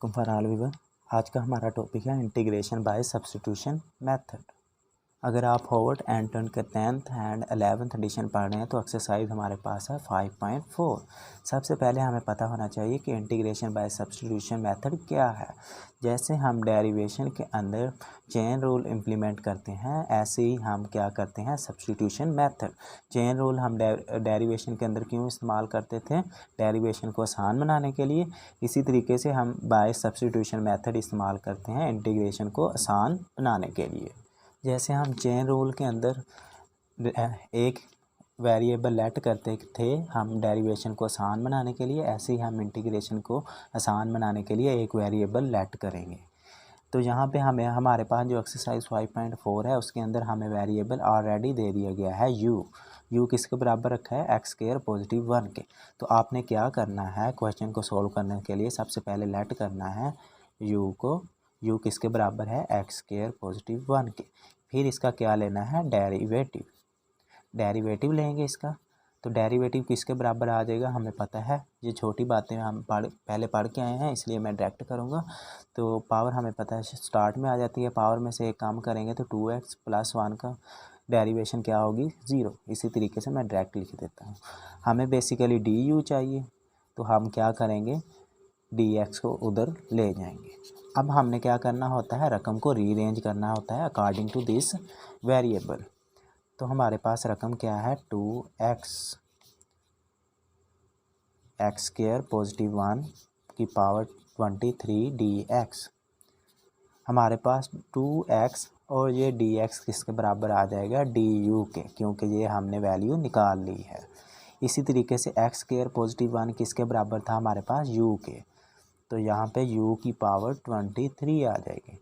वालेकुम for all viewer. आज का हमारा टॉपिक है इंटीग्रेशन बाय सब्स्टिट्यूशन मेथड। अगर आप होवर्ड एंड टर्न के 10th एंड 11th एडिशन पढ़ रहे हैं तो एक्सरसाइज हमारे पास है 5.4। सबसे पहले हमें पता होना चाहिए कि इंटीग्रेशन बाय सब्स्टिट्यूशन मेथड क्या है। जैसे हम डेरिवेशन के अंदर चेन रूल इम्प्लीमेंट करते हैं, ऐसे ही हम क्या करते हैं सब्स्टिट्यूशन मेथड। चेन रूल हम डेरिवेशन के अंदर क्यों इस्तेमाल करते थे? डेरिवेशन को आसान बनाने के लिए। इसी तरीके से हम बाय सब्स्टिट्यूशन मेथड इस्तेमाल करते हैं इंटीग्रेशन को आसान बनाने के लिए। जैसे हम चेन रूल के अंदर एक वेरिएबल लेट करते थे हम डेरिवेशन को आसान बनाने के लिए, ऐसे ही हम इंटीग्रेशन को आसान बनाने के लिए एक वेरिएबल लेट करेंगे। तो यहाँ पे हमारे पास जो एक्सरसाइज 5.4 है उसके अंदर हमें वेरिएबल ऑलरेडी दे दिया गया है यू किसके बराबर रखा है? एक्स स्क्वायर पॉजिटिव 1 के। तो आपने क्या करना है क्वेश्चन को सोल्व करने के लिए? सबसे पहले लेट करना है यू किसके बराबर है? एक्स स्क्वायर पॉजिटिव 1 के। फिर इसका क्या लेना है? डेरिवेटिव लेंगे इसका। तो डेरिवेटिव किसके बराबर आ जाएगा? हमें पता है, ये छोटी बातें हम पहले पढ़ के आए हैं इसलिए मैं डायरेक्ट करूँगा। तो पावर हमें पता है स्टार्ट में आ जाती है, पावर में से एक काम करेंगे तो 2x + 1 का डेरिवेशन क्या होगी? 0। इसी तरीके से मैं डायरेक्ट लिख देता हूँ। हमें बेसिकली du चाहिए, तो हम क्या करेंगे dx को उधर ले जाएंगे। अब हमने क्या करना होता है? रकम को रीअरेंज करना होता है अकॉर्डिंग टू दिस वेरिएबल। तो हमारे पास रकम क्या है? 2x एक्स स्क्वायर पॉजिटिव 1 की पावर 23 dx। हमारे पास 2x और ये dx किसके बराबर आ जाएगा? du के, क्योंकि ये हमने वैल्यू निकाल ली है। इसी तरीके से एक्स स्क्वायर पॉजिटिव 1 किसके बराबर था? हमारे पास u के। तो यहाँ पे u की पावर 23 आ जाएगी।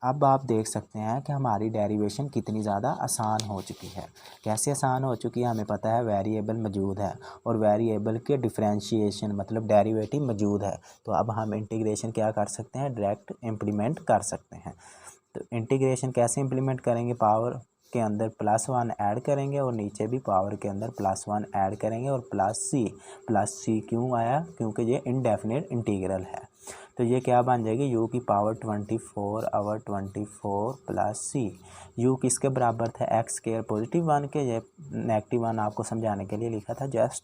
अब आप देख सकते हैं कि हमारी डेरिवेशन कितनी ज़्यादा आसान हो चुकी है। कैसे आसान हो चुकी है? हमें पता है वेरिएबल मौजूद है और वेरिएबल के डिफरेंशिएशन मतलब डेरिवेटिव मौजूद है। तो अब हम इंटीग्रेशन क्या कर सकते हैं? डायरेक्ट इम्प्लीमेंट कर सकते हैं। तो इंटीग्रेशन कैसे इम्प्लीमेंट करेंगे? पावर के अंदर +1 ऐड करेंगे और नीचे भी पावर के अंदर +1 ऐड करेंगे और प्लस सी क्यों आया? क्योंकि ये इनडेफिनिट इंटीग्रल है। तो ये क्या बन जाएगी? u की पावर 24 प्लस सी। u किसके बराबर था? एक्स स्क्वायर पॉजिटिव 1 के। ये -1 आपको समझाने के लिए लिखा था जस्ट।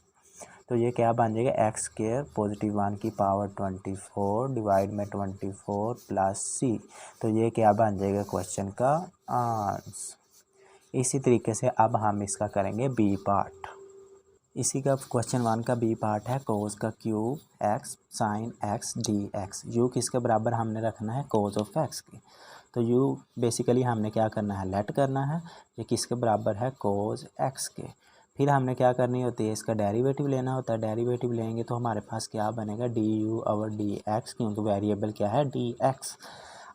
तो ये क्या बन जाएगा? एक्स स्क्वायर पॉजिटिव 1 की पावर 24 डिवाइड में 24 प्लस सी। तो ये क्या बन जाएगा क्वेश्चन का आंसर। इसी तरीके से अब हम इसका करेंगे बी पार्ट। इसी का क्वेश्चन 1 का बी पार्ट है कोस का cube x sine x D x. U किसके बराबर हमने रखना है? कोस ऑफ एक्स के। तो यू बेसिकली हमने क्या करना है? लेट करना है। ये किसके बराबर है? कोस एक्स के। फिर हमने क्या करनी होती है? इसका डेरिवेटिव लेना होता है। डेरिवेटिव लेंगे तो हमारे पास क्या बनेगा? डी यू और डी एक्स, क्योंकि वेरिएबल क्या है? D x.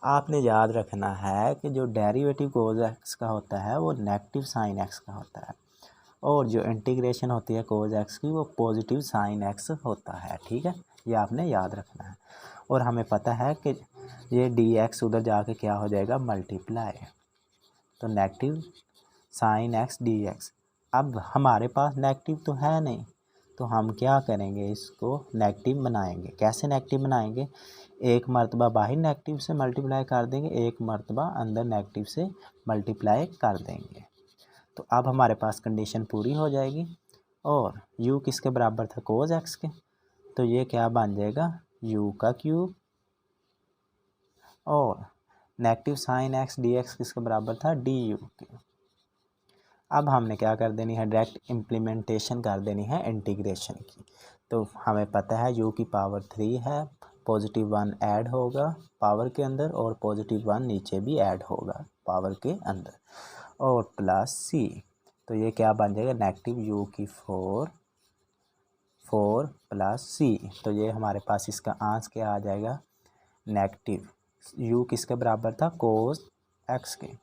आपने याद रखना है कि जो डेरिवेटिव कोस एक्स का होता है वो नेगेटिव साइन एक्स का होता है और जो इंटीग्रेशन होती है कोस एक्स की वो पॉजिटिव साइन एक्स होता है। ठीक है, ये आपने याद रखना है। और हमें पता है कि ये डी एक्स उधर जाके क्या हो जाएगा? मल्टीप्लाई। तो negative sine x D x. अब हमारे पास नेगेटिव तो है नहीं, तो हम क्या करेंगे? इसको नेगेटिव बनाएंगे। कैसे नेगेटिव बनाएंगे? एक मरतबा बाहर नेगेटिव से मल्टीप्लाई कर देंगे, एक मरतबा अंदर नेगेटिव से मल्टीप्लाई कर देंगे। तो अब हमारे पास कंडीशन पूरी हो जाएगी। और u किसके बराबर था? कोस एक्स के। तो ये क्या बन जाएगा? u का क्यूब और negative sine x D x किसके बराबर था? डी यू के। अब हमने क्या कर देनी है? डायरेक्ट इम्प्लीमेंटेशन कर देनी है इंटीग्रेशन की। तो हमें पता है u की पावर 3 है, पॉजिटिव 1 ऐड होगा पावर के अंदर और पॉजिटिव 1 नीचे भी ऐड होगा पावर के अंदर और प्लस सी। तो ये क्या बन जाएगा? नेगेटिव u की 4 प्लस सी। तो ये हमारे पास इसका आंसर क्या आ जाएगा? नेगेटिव u किसके बराबर था? कोस एक्स के।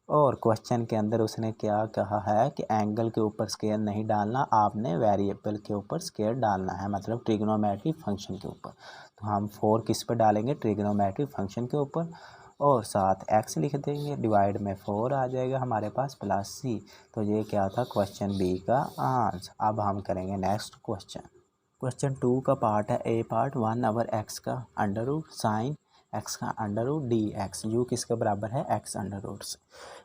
और क्वेश्चन के अंदर उसने क्या कहा है कि एंगल के ऊपर स्केयर नहीं डालना, आपने वेरिएबल के ऊपर स्केयर डालना है, मतलब ट्रिग्नोमेट्रिक फंक्शन के ऊपर। तो हम 4 किस पर डालेंगे? ट्रिग्नोमेट्रिक फंक्शन के ऊपर और साथ x लिख देंगे, डिवाइड में 4 आ जाएगा हमारे पास प्लस सी। तो ये क्या था? क्वेश्चन बी का आंसर। अब हम करेंगे नेक्स्ट क्वेश्चन। क्वेश्चन 2 का पार्ट है ए पार्ट 1/x का अंडर रूट साइन x का under root d x, u किसके बराबर है x अंडर रूट से।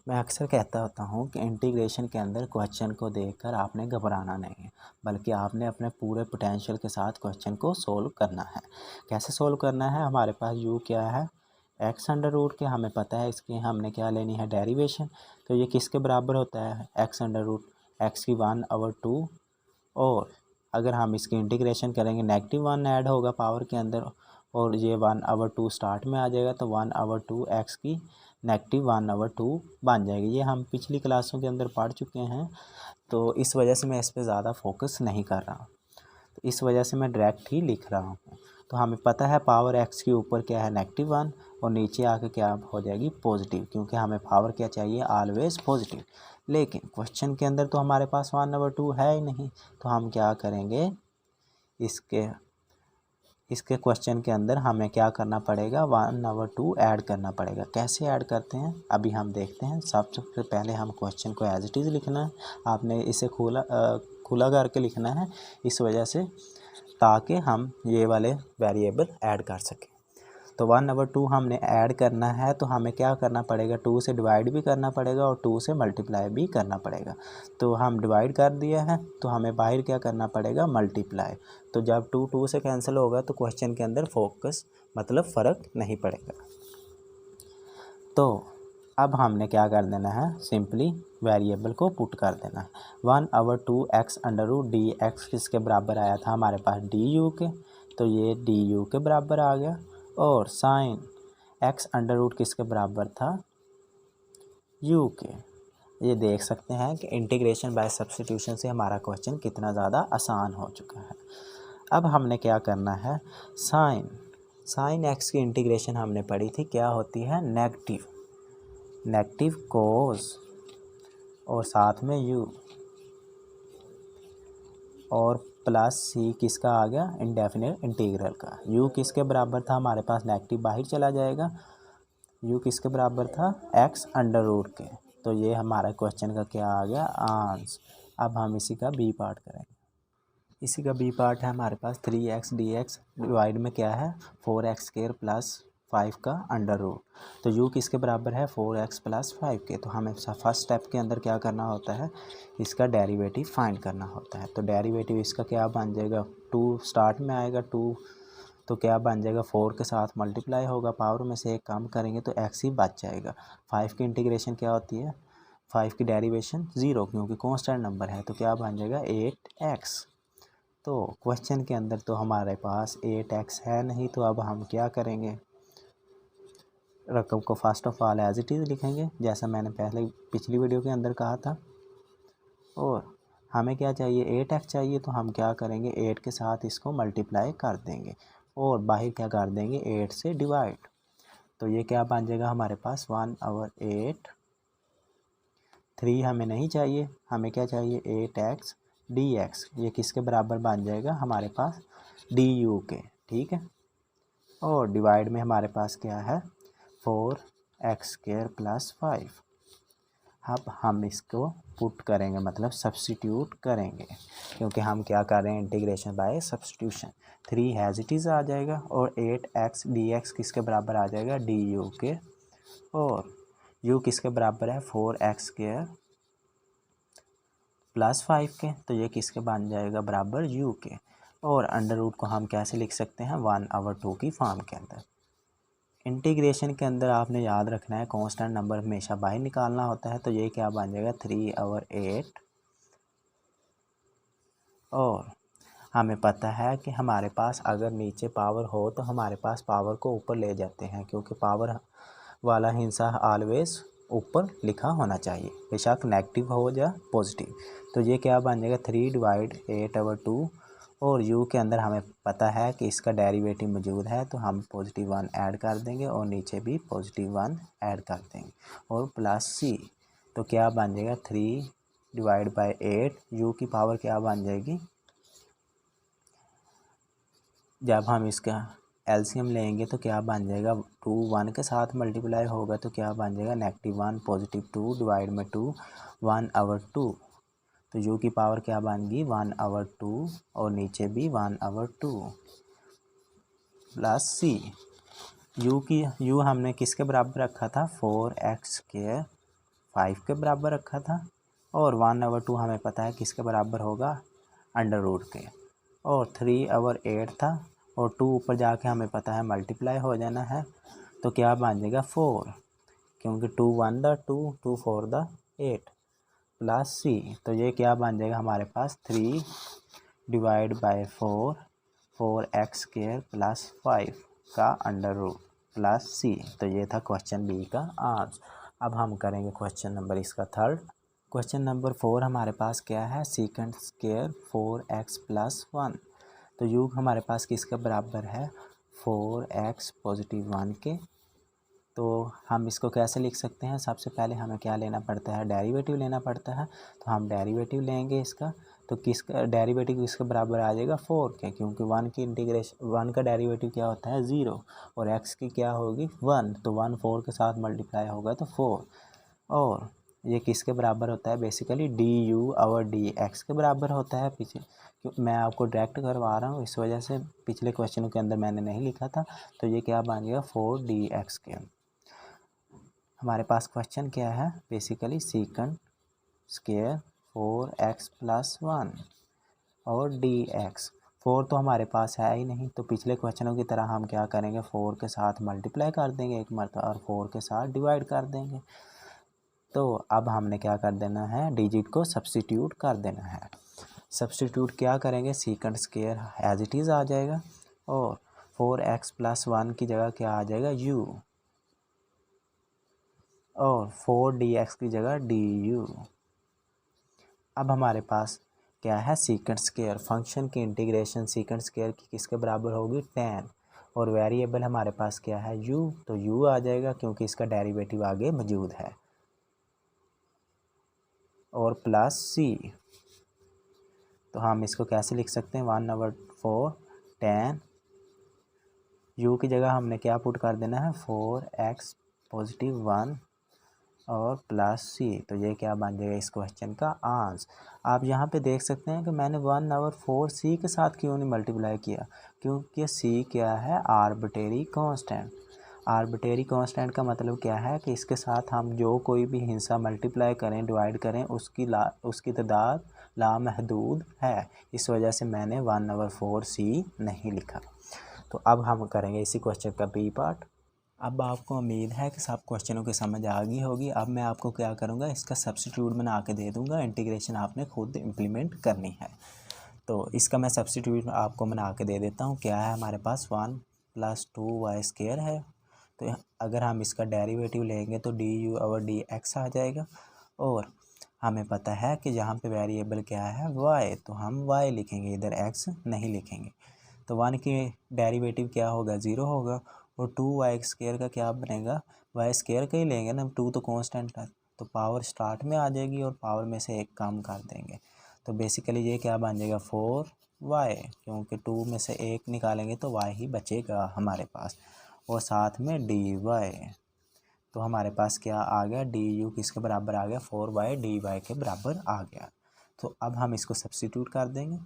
मैं अक्सर कहता होता हूँ कि इंटीग्रेशन के अंदर क्वेश्चन को देखकर आपने घबराना नहीं है, बल्कि आपने अपने पूरे पोटेंशियल के साथ क्वेश्चन को सोल्व करना है। कैसे सोल्व करना है, हमारे पास u क्या है x अंडर रूट के, हमें पता है इसकी हमने क्या लेनी है डेरिवेशन। तो ये किसके बराबर होता है x अंडर रूट x की 1/2, और अगर हम इसकी इंटीग्रेशन करेंगे -1 ऐड होगा पावर के अंदर, और ये 1/2 स्टार्ट में आ जाएगा, तो 1/2 x की -1/2 बन जाएगी। ये हम पिछली क्लासों के अंदर पढ़ चुके हैं, तो इस वजह से मैं इस पर ज़्यादा फोकस नहीं कर रहा, तो इस वजह से मैं डायरेक्ट ही लिख रहा हूँ। तो हमें पता है पावर x के ऊपर क्या है -1, और नीचे आके क्या हो जाएगी पॉजिटिव, क्योंकि हमें पावर क्या चाहिए ऑलवेज पॉजिटिव। लेकिन क्वेश्चन के अंदर तो हमारे पास 1/2 है ही नहीं, तो हम क्या करेंगे, इसके क्वेश्चन के अंदर हमें क्या करना पड़ेगा 1/2 ऐड करना पड़ेगा। कैसे ऐड करते हैं अभी हम देखते हैं। सबसे पहले हम क्वेश्चन को एज इट इज़ लिखना है, आपने इसे खुला करके लिखना है, इस वजह से ताकि हम ये वाले वेरिएबल ऐड कर सकें। तो 1/2 हमने ऐड करना है, तो हमें क्या करना पड़ेगा, 2 से डिवाइड भी करना पड़ेगा और 2 से मल्टीप्लाई भी करना पड़ेगा। तो हम डिवाइड कर दिया है, तो हमें बाहर क्या करना पड़ेगा मल्टीप्लाई। तो जब 2 से कैंसिल होगा तो क्वेश्चन के अंदर फोकस मतलब फ़र्क नहीं पड़ेगा। तो अब हमने क्या कर देना है, सिंपली वेरिएबल को पुट कर देना है। 1/2 x under root d x किसके बराबर आया था हमारे पास डी यू के, तो ये डी यू के बराबर आ गया। और साइन x अंडर रूट किसके बराबर था u के। ये देख सकते हैं कि इंटीग्रेशन बाय सब्स्टिट्यूशन से हमारा क्वेश्चन कितना ज़्यादा आसान हो चुका है। अब हमने क्या करना है, साइन x की इंटीग्रेशन हमने पढ़ी थी, क्या होती है नेगेटिव कोस और साथ में u और प्लस c किसका आ गया इंडेफिनिट इंटीग्रल का। u किसके बराबर था हमारे पास, नेगेटिव बाहर चला जाएगा, u किसके बराबर था x अंडर रूट के। तो ये हमारा क्वेश्चन का क्या आ गया आंसर। अब हम इसी का बी पार्ट करेंगे। इसी का बी पार्ट है हमारे पास 3x dx डिवाइड में क्या है 4x² प्लस 5 का अंडर रूट। तो u किसके बराबर है 4x प्लस 5 के। तो हमें फर्स्ट स्टेप के अंदर क्या करना होता है, इसका डेरिवेटिव फाइंड करना होता है। तो डेरिवेटिव इसका क्या बन जाएगा, 2 स्टार्ट में आएगा 2, तो क्या बन जाएगा 4 के साथ मल्टीप्लाई होगा, पावर में से एक कम करेंगे तो x ही बच जाएगा। 5 की इंटीग्रेशन क्या होती है, 5 की डेरिवेशन 0, क्योंकि कांस्टेंट नंबर है, तो क्या बन जाएगा 8x। तो क्वेश्चन के अंदर तो हमारे पास 8x है नहीं, तो अब हम क्या करेंगे, रकम को first of all as it is लिखेंगे, जैसा मैंने पहले पिछली वीडियो के अंदर कहा था। और हमें क्या चाहिए 8x चाहिए, तो हम क्या करेंगे 8 के साथ इसको मल्टीप्लाई कर देंगे और बाहर क्या कर देंगे 8 से डिवाइड। तो ये क्या बन जाएगा हमारे पास 1/8। 3 हमें नहीं चाहिए, हमें क्या चाहिए 8x dx, ये किसके बराबर बन जाएगा हमारे पास du के, ठीक है। और डिवाइड में हमारे पास क्या है 4x² प्लस 5। अब हम इसको पुट करेंगे मतलब सब्स्टिट्यूट करेंगे, क्योंकि हम क्या कर रहे हैं integration by substitution. 3 as it is आ जाएगा और 8x dx किसके बराबर आ जाएगा du के, और u किसके बराबर है 4x² प्लस 5 के, तो ये किसके बन जाएगा बराबर u के। और अंडर रूट को हम कैसे लिख सकते हैं 1/2 की फॉर्म के अंदर। इंटीग्रेशन के अंदर आपने याद रखना है कांस्टेंट नंबर हमेशा बाहर निकालना होता है, तो ये क्या बन जाएगा 3/8। और हमें पता है कि हमारे पास अगर नीचे पावर हो तो हमारे पास पावर को ऊपर ले जाते हैं, क्योंकि पावर वाला हिस्सा ऑलवेज ऊपर लिखा होना चाहिए, बेशक नेगेटिव हो या पॉजिटिव। तो ये क्या बन जाएगा 3/8/2, और u के अंदर हमें पता है कि इसका डेरिवेटिव मौजूद है, तो हम +1 ऐड कर देंगे और नीचे भी +1 ऐड कर देंगे और प्लस c। तो क्या बन जाएगा 3/8, u की पावर क्या बन जाएगी, जब हम इसका एलसीएम लेंगे तो क्या बन जाएगा 2 1 के साथ मल्टीप्लाई होगा, तो क्या बन जाएगा -1 +2 डिवाइड में 2 1/2। तो तो u की पावर क्या बन गई 1/2 और नीचे भी 1/2 प्लस c। u हमने किसके बराबर रखा था 4x² 5 के बराबर रखा था और 1/2 हमें पता है किसके बराबर होगा अंडर रूट के और 3/8 था और 2 ऊपर जाके हमें पता है मल्टीप्लाई हो जाना है तो क्या बन जाएगा 4 क्योंकि 2 1 द 2 2 4 द 8 प्लस c। तो ये क्या बन जाएगा हमारे पास 3 डिवाइड बाय 4x² प्लस 5 का अंडर रूट प्लस c। तो ये था क्वेश्चन बी का आंसर। अब हम करेंगे क्वेश्चन नंबर इसका थर्ड। क्वेश्चन नंबर 4 हमारे पास क्या है सेकंड स्क्वायर 4x प्लस 1। तो u हमारे पास किसके बराबर है 4x पॉजिटिव 1 के। तो हम इसको कैसे लिख सकते हैं सबसे पहले हमें क्या लेना पड़ता है डेरिवेटिव लेना पड़ता है। तो हम डेरिवेटिव लेंगे इसका तो किसका डेरिवेटिव किसके बराबर आ जाएगा 4 के क्योंकि 1 की इंटीग्रेशन 1 का डेरिवेटिव क्या होता है 0 और x की क्या होगी 1 तो 1 4 के साथ मल्टीप्लाई होगा तो 4 और ये किसके बराबर होता है बेसिकली du और dx के बराबर होता है। पीछे मैं आपको डायरेक्ट करवा रहा हूँ इस वजह से पिछले क्वेश्चनों के अंदर मैंने नहीं लिखा था। तो ये क्या बन गया 4dx के। हमारे पास क्वेश्चन क्या है basically second square 4x plus 1 और dx 4 तो हमारे पास है ही नहीं तो पिछले क्वेश्चनों की तरह हम क्या करेंगे 4 के साथ मल्टीप्लाई कर देंगे एक मरतबा और 4 के साथ डिवाइड कर देंगे। तो अब हमने क्या कर देना है डिजिट को सब्स्टिट्यूट कर देना है। सब्स्टिट्यूट क्या करेंगे second square as it is आ जाएगा और 4x प्लस 1 की जगह क्या आ जाएगा u और 4dx की जगह du। अब हमारे पास क्या है सेकंड स्क्वायर फंक्शन की इंटीग्रेशन सेकंड स्क्वायर की किसके बराबर होगी 10 और वेरिएबल हमारे पास क्या है u तो u आ जाएगा क्योंकि इसका डेरिवेटिव आगे मौजूद है और प्लस c। तो हम इसको कैसे लिख सकते हैं 1/4 10 u की जगह हमने क्या पुट कर देना है 4x पॉजिटिव 1 और प्लस c। तो ये क्या बन जाएगा इस क्वेश्चन का आंसर। आप यहाँ पे देख सकते हैं कि मैंने 1/4 c के साथ क्यों नहीं मल्टीप्लाई किया क्योंकि c क्या है आर्बिट्रेरी कांस्टेंट। आर्बिट्रेरी कांस्टेंट का मतलब क्या है कि इसके साथ हम जो कोई भी हिस्सा मल्टीप्लाई करें डिवाइड करें उसकी तादाद लामहदूद है इस वजह से मैंने 1/4 c नहीं लिखा। तो अब हम करेंगे इसी क्वेश्चन का बी पार्ट। अब आपको उम्मीद है कि सब क्वेश्चनों की समझ आ गई होगी। अब मैं आपको क्या करूँगा इसका सब्स्टिट्यूट बना के दे दूँगा इंटीग्रेशन आपने खुद इम्प्लीमेंट करनी है। तो इसका मैं सब्स्टिट्यूट आपको बना के दे देता हूँ। क्या है हमारे पास 1 + 2y² है तो अगर हम इसका डेरिवेटिव लेंगे तो du और dx आ जाएगा और हमें पता है कि यहाँ पे वेरिएबल क्या है y तो हम y लिखेंगे इधर x नहीं लिखेंगे। तो 1 की डेरिवेटिव क्या होगा 0 होगा और 2y² का क्या बनेगा y² का ही लेंगे ना 2 तो कांस्टेंट है तो पावर स्टार्ट में आ जाएगी और पावर में से एक कम कर देंगे। तो बेसिकली ये क्या बन जाएगा 4y क्योंकि 2 में से एक निकालेंगे तो y ही बचेगा हमारे पास और साथ में dy। तो हमारे पास क्या आ गया du किसके बराबर आ गया 4y dy के बराबर आ गया। तो अब हम इसको सब्स्टिट्यूट कर देंगे।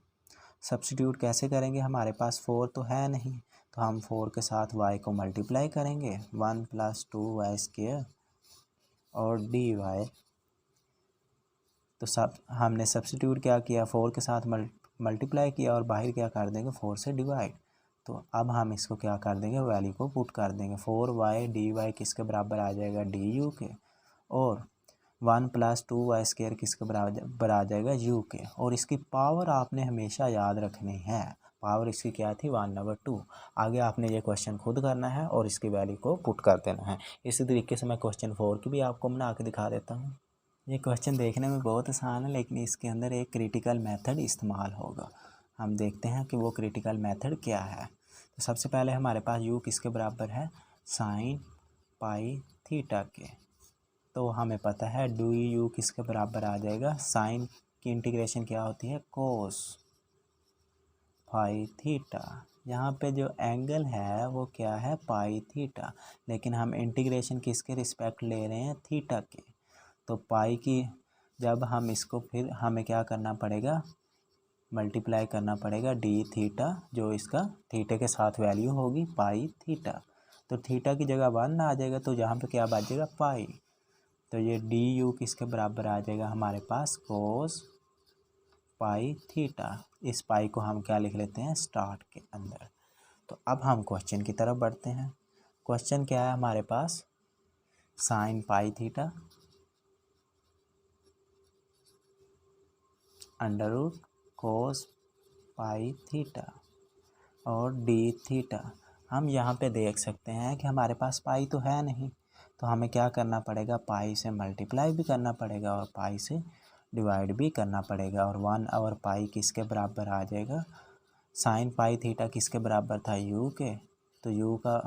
सब्स्टिट्यूट कैसे करेंगे हमारे पास 4 तो है नहीं तो हम 4 के साथ y को मल्टीप्लाई करेंगे 1 + 2y² और dy। तो सब हमने सब्स्टिट्यूट क्या किया 4 के साथ मल्टीप्लाई किया और बाहर क्या कर देंगे 4 से डिवाइड। तो अब हम इसको क्या कर देंगे वैल्यू को पुट कर देंगे 4y dy किसके बराबर आ जाएगा du के और 1 + 2y² किसके बराबर आ जाएगा u के। और इसकी पावर आपने हमेशा याद रखनी है। पावर इसकी क्या थी 1/2। आगे आपने ये क्वेश्चन खुद करना है और इसकी वैल्यू को पुट कर देना है। इसी तरीके से मैं क्वेश्चन 4 की भी आपको बना के दिखा देता हूँ। ये क्वेश्चन देखने में बहुत आसान है लेकिन इसके अंदर एक क्रिटिकल मेथड इस्तेमाल होगा। हम देखते हैं कि वो क्रिटिकल मेथड क्या है। तो सबसे पहले हमारे पास u किसके बराबर है sin π के। तो हमें पता है du किसके बराबर आ जाएगा साइन की इंटीग्रेशन क्या होती है cos π। यहाँ पे जो एंगल है वो क्या है π लेकिन हम इंटीग्रेशन किसके रिस्पेक्ट ले रहे हैं थीटा के। तो पाई की जब हम इसको फिर हमें क्या करना पड़ेगा, मल्टीप्लाई करना पड़ेगा डी थीटा, जो इसका थीटा के साथ वैल्यू होगी पाई थीटा। तो थीटा की जगह 1 आ जाएगा, तो यहाँ पे क्या बचेगा पाई। तो ये डी यू किसके बराबर आ जाएगा हमारे पास कोस पाई थीटा। इस पाई को हम क्या लिख लेते हैं स्टार्ट के अंदर। तो अब हम क्वेश्चन की तरफ बढ़ते हैं। क्वेश्चन क्या है हमारे पास, sine pi theta under root cos pi theta और डी थीटा। हम यहाँ पे देख सकते हैं कि हमारे पास पाई तो है नहीं, तो हमें क्या करना पड़ेगा, पाई से मल्टीप्लाई भी करना पड़ेगा और पाई से डिवाइड भी करना पड़ेगा। और 1 पाई किसके बराबर आ जाएगा, साइन पाई थीटा किसके बराबर था यू के, तो यू का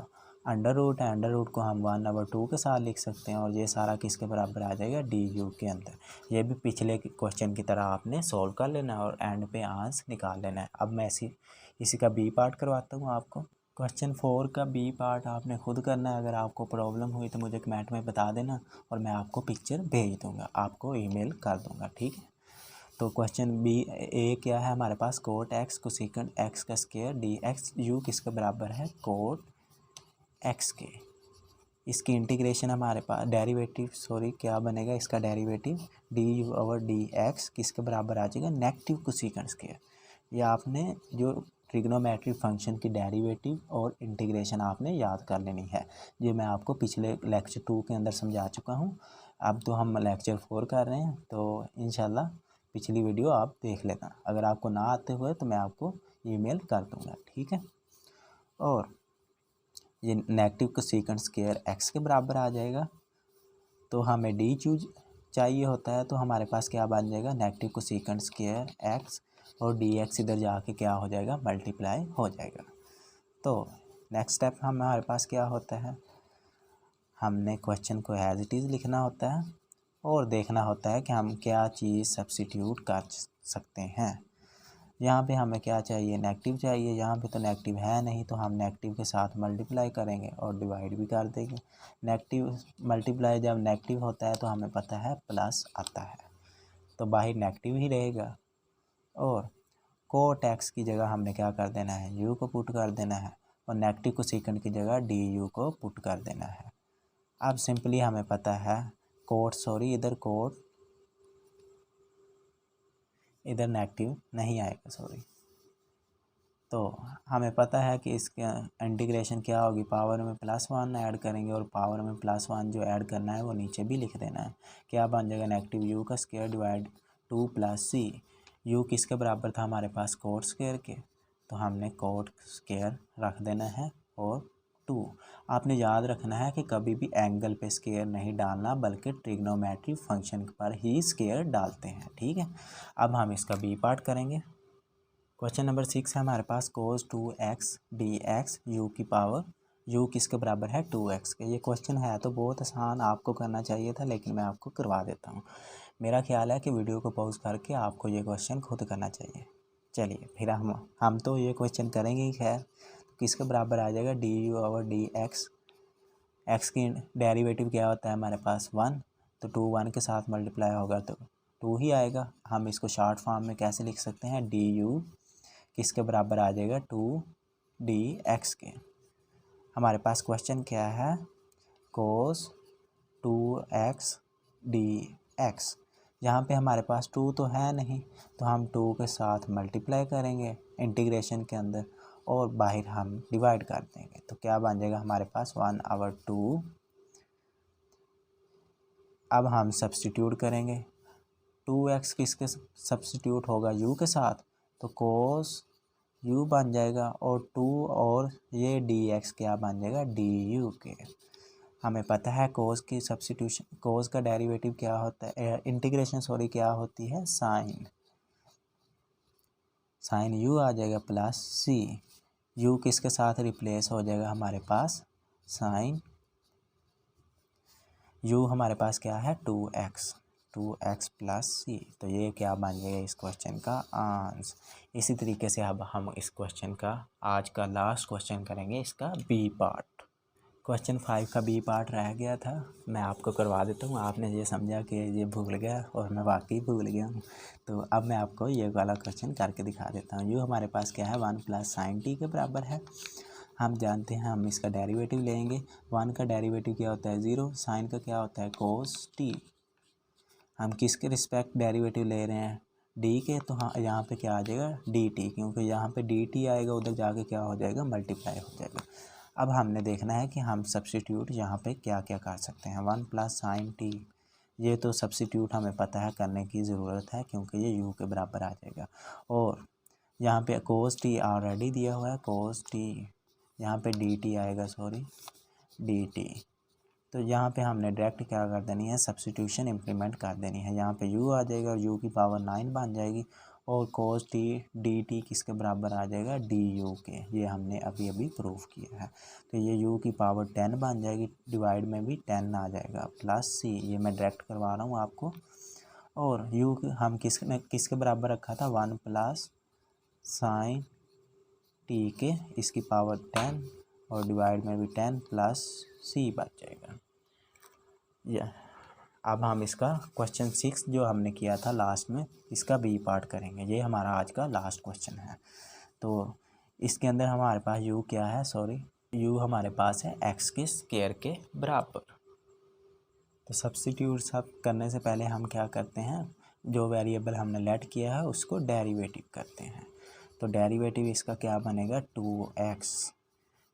अंडर रूट है, अंडर रूट को हम 1/2 के साथ लिख सकते हैं। और ये सारा किसके बराबर आ जाएगा डी यू के अंदर। ये भी पिछले क्वेश्चन की तरह आपने सॉल्व कर लेना है और एंड पे आंसर निकाल लेना है। अब मैं इसी का बी पार्ट करवाता हूँ आपको। क्वेश्चन 4 का बी पार्ट आपने खुद करना है। अगर आपको प्रॉब्लम हुई तो मुझे कमेंट में बता देना और मैं आपको पिक्चर भेज दूँगा, आपको ईमेल कर दूँगा, ठीक है। तो क्वेश्चन बी ए क्या है हमारे पास, कोट एक्स कोसेकंड एक्स का स्क्वायर डी एक्स यू किसके बराबर है कोट एक्स के। इसकी इंटीग्रेशन हमारे पास डेरिवेटिव क्या बनेगा इसका derivative D you over D x किसके बराबर आ जाएगा नेगेटिव कोसेकंड स्क्वायर। ये आपने जो ट्रिग्नोमेट्रिक फंक्शन की डेरिवेटिव और इंटीग्रेशन आपने याद कर लेनी है। ये मैं आपको पिछले लेक्चर 2 के अंदर समझा चुका हूँ। अब तो हम लेक्चर 4 कर रहे हैं, तो इंशाल्लाह पिछली वीडियो आप देख लेना। अगर आपको ना आते हुए तो मैं आपको ईमेल कर दूँगा, ठीक है। और ये नेगेटिव कोसेकंड स्क्वायर एक्स के बराबर आ जाएगा, तो हमें डी चूज चाहिए होता है, तो हमारे पास क्या बन जाएगा नेगेटिव कोसेकंड स्क्वायर एक्स और डी एक्स इधर जाके क्या हो जाएगा मल्टीप्लाई हो जाएगा। तो नेक्स्ट स्टेप हमारे पास क्या होता है, हमने क्वेश्चन को एज इट इज़ लिखना होता है और देखना होता है कि हम क्या चीज़ सब्स्टिट्यूट कर सकते हैं। यहाँ पे हमें क्या चाहिए नेगेटिव चाहिए, यहाँ पे तो नेगेटिव है नहीं, तो हम नेगेटिव के साथ मल्टीप्लाई करेंगे और डिवाइड भी कर देंगे। नेगेटिव मल्टीप्लाई जब नेगेटिव होता है तो हमें पता है प्लस आता है, तो बाहर नेगेटिव ही रहेगा। और कोट एक्स की जगह हमने क्या कर देना है यू को पुट कर देना है और नेगेटिव कोसेकंड की जगह डी यू को पुट कर देना है। अब सिंपली हमें पता है इधर नेगेटिव नहीं आएगा तो हमें पता है कि इसका इंटीग्रेशन क्या होगी, पावर में +1 ऐड करेंगे और पावर में +1 जो ऐड करना है वो नीचे भी लिख देना है। क्या बन जाएगा नेगेटिव यू का स्क्वायर डिवाइड 2 + c। यू किसके बराबर था हमारे पास कोट स्क्वायर के, तो हमने कोट स्क्वायर रख देना है और 2। आपने याद रखना है कि कभी भी एंगल पे स्क्वायर नहीं डालना बल्कि ट्रिग्नोमेट्रिक फंक्शन पर ही स्क्वायर डालते हैं, ठीक है। अब हम इसका बी पार्ट करेंगे। क्वेश्चन नंबर 6 है हमारे पास कोस 2x dx यू की पावर यू किसके बराबर है 2x के। ये क्वेश्चन है तो बहुत आसान, आपको करना चाहिए था लेकिन मैं आपको करवा देता हूँ। मेरा ख्याल है कि वीडियो को पॉज करके आपको ये क्वेश्चन खुद करना चाहिए। चलिए फिर हम तो ये क्वेश्चन करेंगे ही। खैर किसके बराबर आ जाएगा D you over D x. X की डेरिवेटिव क्या होता है हमारे पास 1, तो 2 1 के साथ मल्टीप्लाई होगा तो 2 ही आएगा। हम इसको शॉर्ट फॉर्म में कैसे लिख सकते हैं डी यू किसके बराबर आ जाएगा 2dx के। हमारे पास क्वेश्चन क्या है कोस 2x dx। यहाँ पे हमारे पास 2 तो है नहीं, तो हम 2 के साथ मल्टीप्लाई करेंगे इंटीग्रेशन के अंदर और बाहर हम डिवाइड कर देंगे। तो क्या बन जाएगा हमारे पास 1/2। अब हम सब्स्टिट्यूट करेंगे 2x किसके सब्स्टिट्यूट होगा u के साथ, तो कोस u बन जाएगा और 2 और ये dx क्या बन जाएगा du के। हमें पता है कोस की सब्स्टिट्यूशन कोस का डेरिवेटिव क्या होता है इंटीग्रेशन क्या होती है साइन u आ जाएगा प्लस c। u किसके साथ रिप्लेस हो जाएगा हमारे पास साइन u हमारे पास क्या है 2x प्लस c। तो ये क्या बन जाएगा इस क्वेश्चन का आंसर। इसी तरीके से अब हम इस क्वेश्चन का आज का लास्ट क्वेश्चन करेंगे इसका बी पार्ट। क्वेश्चन 5 का बी पार्ट रह गया था, मैं आपको करवा देता हूँ। आपने ये समझा कि ये भूल गया और मैं वाकई भूल गया हूँ। तो अब मैं आपको ये वाला क्वेश्चन करके दिखा देता हूँ। हमारे पास क्या है, 1 + sin t के बराबर है। हम जानते हैं, हम इसका डेरिवेटिव लेंगे। 1 का डेरिवेटिव क्या होता है 0, साइन का क्या होता है cos t। हम किसके रिस्पेक्ट डेरिवेटिव ले रहे हैं, डी के, तो हाँ यहाँ पे क्या आ जाएगा dt, क्योंकि यहाँ पे dt आएगा, उधर जाके क्या हो जाएगा मल्टीप्लाई हो जाएगा। अब हमने देखना है कि हम सब्स्टिट्यूट यहाँ पे क्या क्या कर सकते हैं। 1 + sin t, ये तो सब्स्टिट्यूट हमें पता है, करने की ज़रूरत है क्योंकि ये u के बराबर आ जाएगा। और यहाँ पे cos t ऑलरेडी दिया हुआ है, cos t, यहाँ पे dt आएगा, सॉरी dt। तो यहाँ पे हमने डायरेक्ट क्या कर देनी है, सब्स्टिट्यूशन इम्प्लीमेंट कर देनी है। यहाँ पे u आ जाएगा और u की पावर 9 बन जाएगी, और cos t dt किसके बराबर आ जाएगा du के। ये हमने अभी अभी प्रूफ किया है। तो ये u की पावर 10 बन जाएगी, डिवाइड में भी 10 आ जाएगा, प्लस c, ये मैं डायरेक्ट करवा रहा हूँ आपको। और u हम किसके बराबर रखा था, 1 + sin t के, इसकी पावर 10 और डिवाइड में भी 10 प्लस c बच जाएगा। या अब हम इसका क्वेश्चन 6 जो हमने किया था लास्ट में, इसका बी पार्ट करेंगे। ये हमारा आज का लास्ट क्वेश्चन है। तो इसके अंदर हमारे पास u क्या है, सॉरी u हमारे पास है x के स्क्वायर के बराबर। तो सब्स्टिट्यूट सब करने से पहले हम क्या करते हैं, जो वेरिएबल हमने लेट किया है उसको डेरिवेटिव करते हैं। तो डेरिवेटिव इसका क्या बनेगा 2x,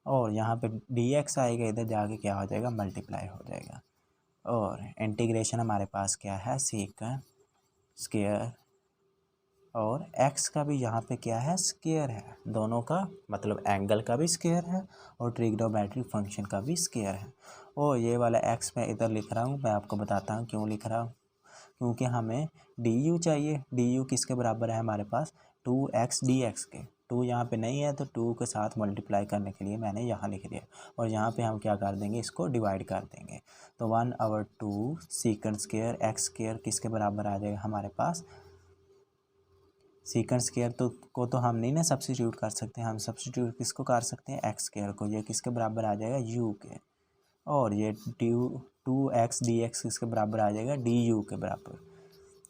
और यहाँ पे dx आएगा, इधर जाके क्या हो जाएगा मल्टीप्लाई हो जाएगा। और इंटीग्रेशन हमारे पास क्या है सेकंड स्क्वायर, और x का भी यहाँ पे क्या है स्क्वायर है, दोनों का मतलब एंगल का भी स्क्वायर है और ट्रिग्नोमेट्रिक फंक्शन का भी स्क्वायर है। और ये वाला x मैं इधर लिख रहा हूँ, मैं आपको बताता हूँ क्यों लिख रहा हूँ, क्योंकि हमें du चाहिए। du किसके बराबर है हमारे पास 2x dx के, 2 यहाँ पे नहीं है तो 2 के साथ मल्टीप्लाई करने के लिए मैंने यहाँ लिख दिया, और यहाँ पे हम क्या कर देंगे, इसको डिवाइड कर देंगे। तो 1/2 सेकंड स्क्वायर x स्क्वायर किसके बराबर आ जाएगा हमारे पास, सेकंड स्क्वायर को तो हम नहीं ना सब्स्टिट्यूट कर सकते, हम सब्स्टिट्यूट किसको कर सकते हैं x स्क्वायर को। ये किसके बराबर आ जाएगा u के, और ये 2x dx किसके बराबर आ जाएगा du के बराबर।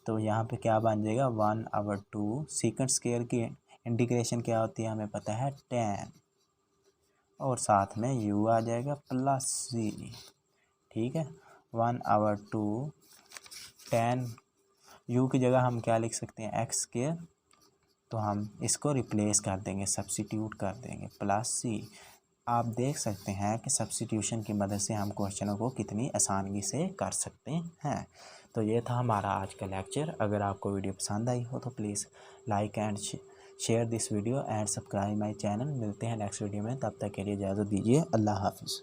तो यहाँ पे क्या बन जाएगा 1/2 सेकंड स्क्वायर की इंटीग्रेशन क्या होती है हमें पता है 10, और साथ में u आ जाएगा प्लस c, ठीक है। 1/2 10, u की जगह हम क्या लिख सकते हैं x स्क्वायर, तो हम इसको रिप्लेस कर देंगे, सब्स्टिट्यूट कर देंगे, प्लस c। आप देख सकते हैं कि सब्स्टिट्यूशन की मदद से हम क्वेश्चनों को कितनी आसानी से कर सकते हैं। तो ये था हमारा आज का लेक्चर। अगर आपको वीडियो पसंद आई हो तो please like and share this video and subscribe my channel. मिलते हैं नेक्स्ट वीडियो में, तब तक के लिए इजाज़त दीजिए। अल्लाह हाफिज़।